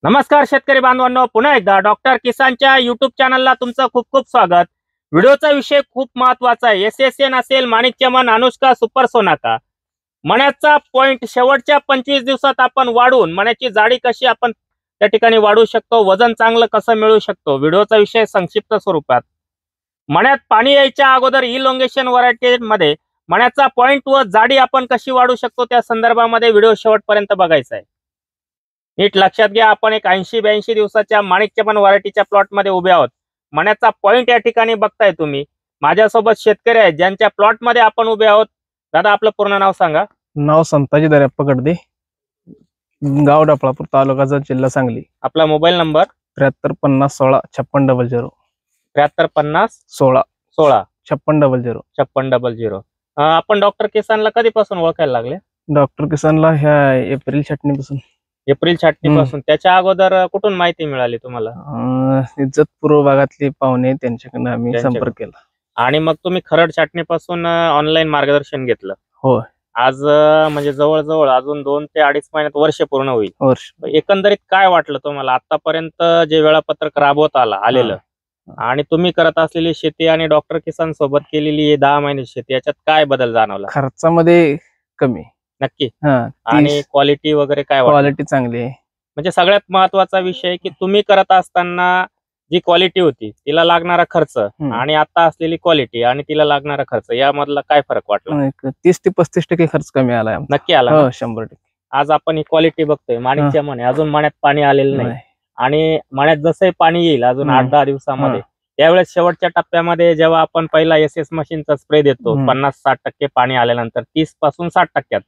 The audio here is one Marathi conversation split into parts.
नमस्कार शेतकरी बांधवांनो, पुन्हा एकदा डॉक्टर किसानच्या युट्यूब चॅनलला तुमचं खूप खूप स्वागत। व्हिडिओचा विषय खूप महत्त्वाचा आहे। एसएसएन असेल, माणिकचमन, अनुष्का, सुपर सोनाका, मण्याचा पॉइंट शेवटच्या 25 दिवसात आपण वाढवून मण्याची जाडी कशी आपण त्या ठिकाणी वाढवू शकतो, वजन चांगलं कसं मिळवू शकतो, व्हिडिओचा विषय संक्षिप्त स्वरूपात। मण्यात पाणी यायच्या अगोदर इलोंगेशन व्हरायटी मध्ये मण्याचा पॉइंट व जाडी आपण कशी वाढवू शकतो त्या संदर्भामध्ये व्हिडिओ शेवटपर्यंत बघायचा आहे। नीट लक्षात घ्या, आपण एक 80-82 दिवसाच्या माणिकचमन व्हरायटीच्या प्लॉट मध्ये उभे आहोत। मण्याचा पॉइंट या ठिकाणी बघताय तुम्ही। माझ्यासोबत शेतकरी आहेत ज्यांच्या प्लॉट मध्ये आपण उभे आहोत। दादा, आपलं पूर्ण नाव सांगा। नाव संताजी दर्याप्पा गडदे, गाव डफळापूर, तालुका जत, जिल्हा सांगली। आपला मोबाईल नंबर 7350165600 7350165600 5600। आपण डॉक्टर किसानला कधीपासून ओळखायला लागले? डॉक्टर किसानला ह्या एप्रिल छाटणीपासून। एप्रिल छाटणीपासून? त्याच्या अगोदर कुठून माहिती मिळाली तुम्हाला? इज्जत पूर्व भागातले पाहुणे त्यांच्याकडून आम्ही संपर्क केला आणि मग तुम्ही खरड छाटणीपासून ऑनलाईन मार्गदर्शन घेतलं? हो। आज म्हणजे जवळजवळ अजून 2 ते 2.5 महिन्यात वर्ष पूर्ण होईल। वर्ष। एकंदरीत काय वाटलं तुम्हाला आतापर्यंत जे वेळापत्रक राबवत आलेलं आणि तुम्ही करत असलेली शेती आणि डॉक्टर किसान सोबत केलेली 10 महिने शेती, याच्यात काय बदल जाणवला? खर्चामध्ये कमी। नक्की। आणि क्वालिटी वगैरे काय? क्वालिटी चांगली आहे। म्हणजे सगळ्यात महत्वाचा विषय की तुम्ही करत असताना जी क्वालिटी होती तिला लागणारा खर्च आणि आता असलेली क्वालिटी आणि तिला लागणारा खर्च यामधला काय फरक वाटला? 30 ते 35% खर्च कमी आला। नक्की आला? 100%। आज आपण ही क्वालिटी बघतोय माणिकचमन, अजून मण्यात पाणी आलेलं नाही आणि मण्यात जसंही पाणी येईल अजून 8-10 दिवसामध्ये, त्यावेळेस शेवटच्या टप्प्यामध्ये जेव्हा आपण पहिला एसएस मशीनचा स्प्रे देतो 50-60% पाणी आल्यानंतर 30 पासून 60%,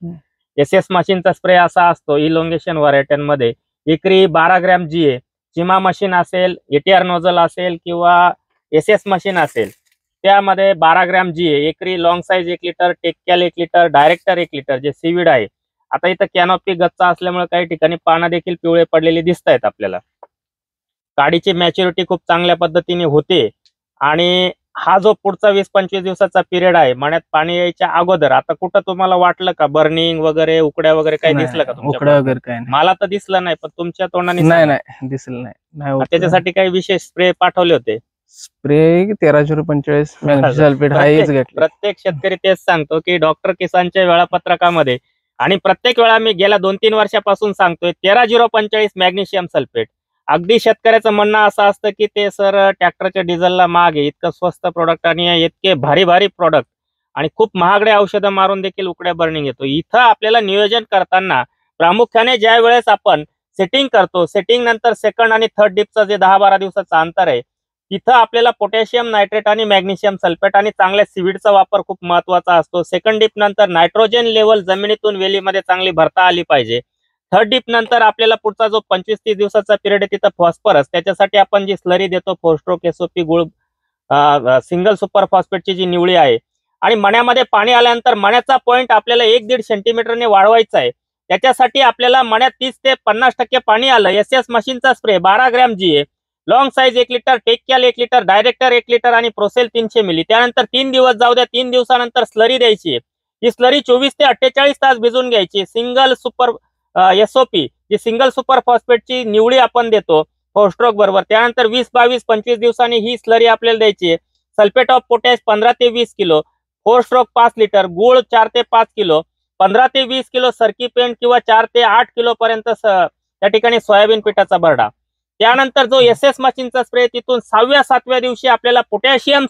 एसएस मशीनचा स्प्रे असा असतो इलोंगेशन व्हरायट्यांमध्ये एकरी 12 ग्रॅम जीए, चिमा मशीन असेल, एटीआर नोझल असेल किंवा एसएस मशीन असेल त्यामध्ये 12 ग्रॅम जीए एकरी, लॉंग साईज 1 लिटर, टेक्कॅल 1 लिटर, डायरेक्टर 1 लिटर, जे सीविड आहे। आता इथं कॅनॉपी गच्चा असल्यामुळे काही ठिकाणी पानं देखील पिवळे पडलेले दिसत आहेत आपल्याला। काडीची मॅच्युरिटी खूप चांगल्या पद्धतीने होते आणि हा जो पुढचा 20-25 दिवसाचा पिरियड आहे मण्यात पाणी यायच्या अगोदर, आता कुठं तुम्हाला वाटलं का बर्निंग वगैरे, उकड्या वगैरे काही दिसलं का तुमच्या? उकड्या वगैरे काही नाही। मला तर दिसलं नाही, पण तुमच्या तोंडाने? नाही दिसलं नाही। त्याच्यासाठी काही विशेष स्प्रे पाठवले होते? स्प्रे 1345 मॅग्नेशियम सल्फेट हायच घेतलं। प्रत्येक शेतकरी तेच सांगतो की डॉक्टर किसानच्या वेळापत्रकामध्ये आणि प्रत्येक वेळा मी गेल्या 2-3 वर्षापासून सांगतोय 13045 मॅग्नेशियम सल्फेट। अगदी शेतकऱ्याचं म्हणणं असं असतं की ते सर ट्रॅक्टरच्या डिझेलला महाग आहे, इतकं स्वस्त प्रोडक्ट आणि इतके भारी भारी प्रोडक्ट आणि खूप महागडे औषधं मारून देखील उकड्या बर्निंग येतो। इथं आपल्याला नियोजन करताना प्रामुख्याने ज्या वेळेस आपण सेटिंग करतो, सेटिंग नंतर सेकंड आणि थर्ड डिपचं जे 10-12 दिवसाचं अंतर आहे, तिथं आपल्याला पोटॅशियम नायट्रेट आणि मॅग्नेशियम सल्फेट आणि चांगल्या सीविडचा वापर खूप महत्वाचा असतो। सेकंड डिप नंतर नायट्रोजन लेवल जमिनीतून वेलीमध्ये चांगली भरता आली पाहिजे। थर्ड डिप नंतर आपल्याला पुढचा जो 25-30 दिवसाचा पिरियड आहे तिथं फॉस्फरस, त्याच्यासाठी आपण जी स्लरी देतो फोरस्ट्रोक एसओपी गुळ सिंगल सुपर फॉस्फेटची जी निवळी आहे। आणि मण्यामध्ये पाणी आल्यानंतर मण्याचा पॉइंट आपल्याला 1-1.5 सेंटीमीटरने वाढवायचा आहे। त्याच्यासाठी आपल्याला मण्यात 30 ते 50% पाणी आलं, एसएस मशीनचा spray 12 gram GA, long size 1 litre, टेक्कॅल 1 लिटर, डायरेक्टर 1 लिटर आणि प्रोसेल 300 मिली। त्यानंतर 3 दिवस जाऊ द्या, 3 दिवसानंतर स्लरी द्यायची। ही स्लरी 24 ते 48 तास भिजून घ्यायची। सिंगल सुपर एसओपी जी सिंगल सुपर फॉस्फेटची निवळी आपण देतो फोरस्ट्रोक बरोबर। त्यानंतर 20-22-25 दिवसांनी ही स्लरी आपल्याला द्यायची। सल्फेट ऑफ पोटॅश 15 ते 20 किलो, फोरस्ट्रोक 5 लिटर, गुळ 4 ते 5 किलो, 15 ते 20 किलो सरकी पेंट किंवा 4 ते 8 किलो पर्यंत त्या ठिकाणी सोयाबीन पिठाचा भरडा। त्यानंतर जो एसएस मशीनचा स्प्रे तिथून 6व्या-7व्या दिवशी आपल्याला पोटॅशियम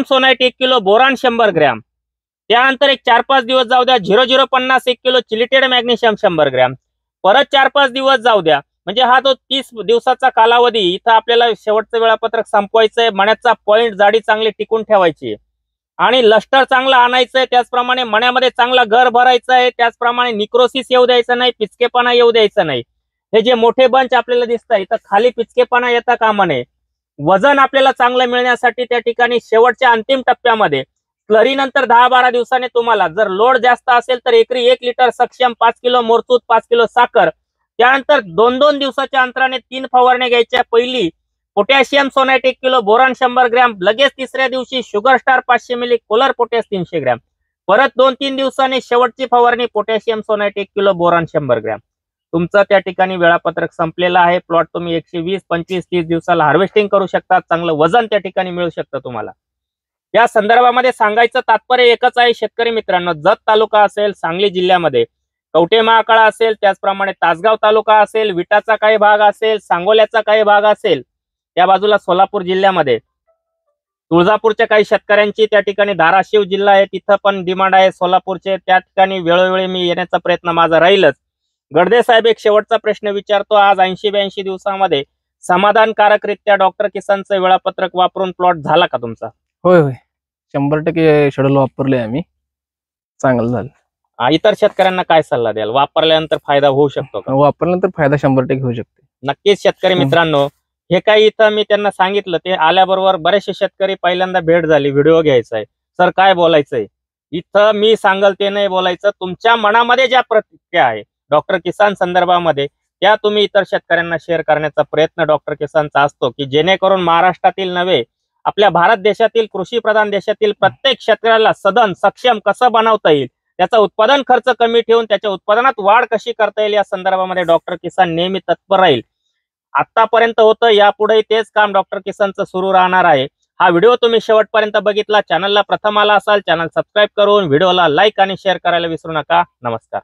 सोनाइट 1 किलो, बोरान 100 ग्रॅम। त्यानंतर एक 4-5 दिवस जाऊ द्या, 0050 1 किलो, चिलिटेड मॅग्नेशियम 100 ग्रॅम। परत 4-5 दिवस जाऊ द्या, म्हणजे हा जो 30 दिवसाचा कालावधी इथं आपल्याला शेवटचं वेळापत्रक संपवायचंय। मण्याचा पॉइंट जाडी चांगली टिकून ठेवायची आणि लस्टर चांगला आणायचंय, त्याचप्रमाणे मण्यामध्ये चांगला घर भरायचं आहे, त्याचप्रमाणे निक्रोसिस येऊ द्यायचं नाही, पिचकेपणा येऊ द्यायचं नाही। हे जे मोठे बंच आपल्याला दिसतात इथं खाली पिचकेपणा येता कामा नये। वजन आपल्याला चांगलं मिळण्यासाठी त्या ठिकाणी शेवटच्या अंतिम टप्प्यामध्ये स्लरी नंतर 10-12 दिवसाने तुम्हाला जर लोड जास्त असेल तर एकरी 1 लिटर सक्षम, 5 किलो मोरचूत, 5 किलो साखर, त्यानंतर 2-2 दिवसाच्या अंतराने 3 फवारण्या घ्यायच्या। पहिली पोटॅशियम सोनाइट 1 किलो, बोरान 100 ग्रॅम, लगेच 3ऱ्या दिवशी शुगर स्टार 500 मिली, कोलर पोटॅश 300 ग्रॅम, परत 2-3 दिवसांनी शेवटची फवारणी पोटॅशियम सोनाइट 1 किलो, बोरान 100 ग्रॅम। तुमचं त्या ठिकाणी वेळापत्रक संपलेलं आहे. प्लॉट तुम्ही 120, 25, 30 दिवसाला हार्वेस्टिंग करू शकता. चांगलं वजन त्या ठिकाणी मिळू शकतं तुम्हाला. या संदर्भामध्ये सांगायचं तात्पर्य एकच आहे शेतकरी मित्रांनो, जत तालुका असेल सांगली जिल्ह्यामध्ये, कवठे महाकाळ असेल, त्याचप्रमाणे तासगाव तालुका असेल, विटाचा काही भाग असेल, सांगोल्याचा काही भाग असेल, त्या बाजूला सोलापूर जिल्ह्यामध्ये तुळजापूरच्या काही शेतकऱ्यांची त्या ठिकाणी, धाराशिव जिल्हा आहे तिथं पण डिमांड आहे सोलापूरचे, त्या ठिकाणी वेळोवेळी मी येण्याचा प्रयत्न माझा राहीलच. गडदे साहेब, एक शेवटचा प्रश्न विचारतो. आज 80-82 दिवसामध्ये समाधानकारकरित्या डॉक्टर किसानचं वेळापत्रक वापरून प्लॉट झाला का तुमचा? होय होय, 100% शेड्यूल वापरले आम्ही, चांगलं झालं. इतर शेतकऱ्यांना काय सल्ला द्याल? वापरल्यानंतर फायदा होऊ शकतो का? वापरल्यानंतर फायदा 100% होऊ शकते. नक्कीच शेतकरी मित्रांनो, हे काही इथं मी त्यांना सांगितलं, ते आल्याबरोबर बरेचसे शेतकरी पहिल्यांदा भेट झाली, व्हिडिओ घ्यायचा आहे, सर काय बोलायचंय. इथं मी सांगल ते नाही बोलायचं. तुमच्या मनामध्ये ज्या प्रतिक्रिया आहे डॉक्टर किसान संदर्भामध्ये, त्या तुम्ही इतर शेतकऱ्यांना शेअर करण्याचा प्रयत्न डॉक्टर किसानचा असतो, की जेणेकरून महाराष्ट्रातील नव्हे, आपल्या भारत देशातील, कृषी प्रधान देशातील प्रत्येक शेतकऱ्याला सदन सक्षम कसं बनवता येईल, त्याचा उत्पादन खर्च कमी ठेवून त्याच्या उत्पादनात वाढ कशी करता येईल, या संदर्भामध्ये डॉक्टर किसान नेहमी तत्पर राहील. आतापर्यंत होतं, यापुढे तेच काम डॉक्टर किसानचं सुरू राहणार आहे. हा व्हिडिओ तुम्ही शेवटपर्यंत बघितला, चॅनलला प्रथम आला असाल, चॅनल सबस्क्राईब करून व्हिडिओला लाईक आणि शेअर करायला विसरू नका. नमस्कार.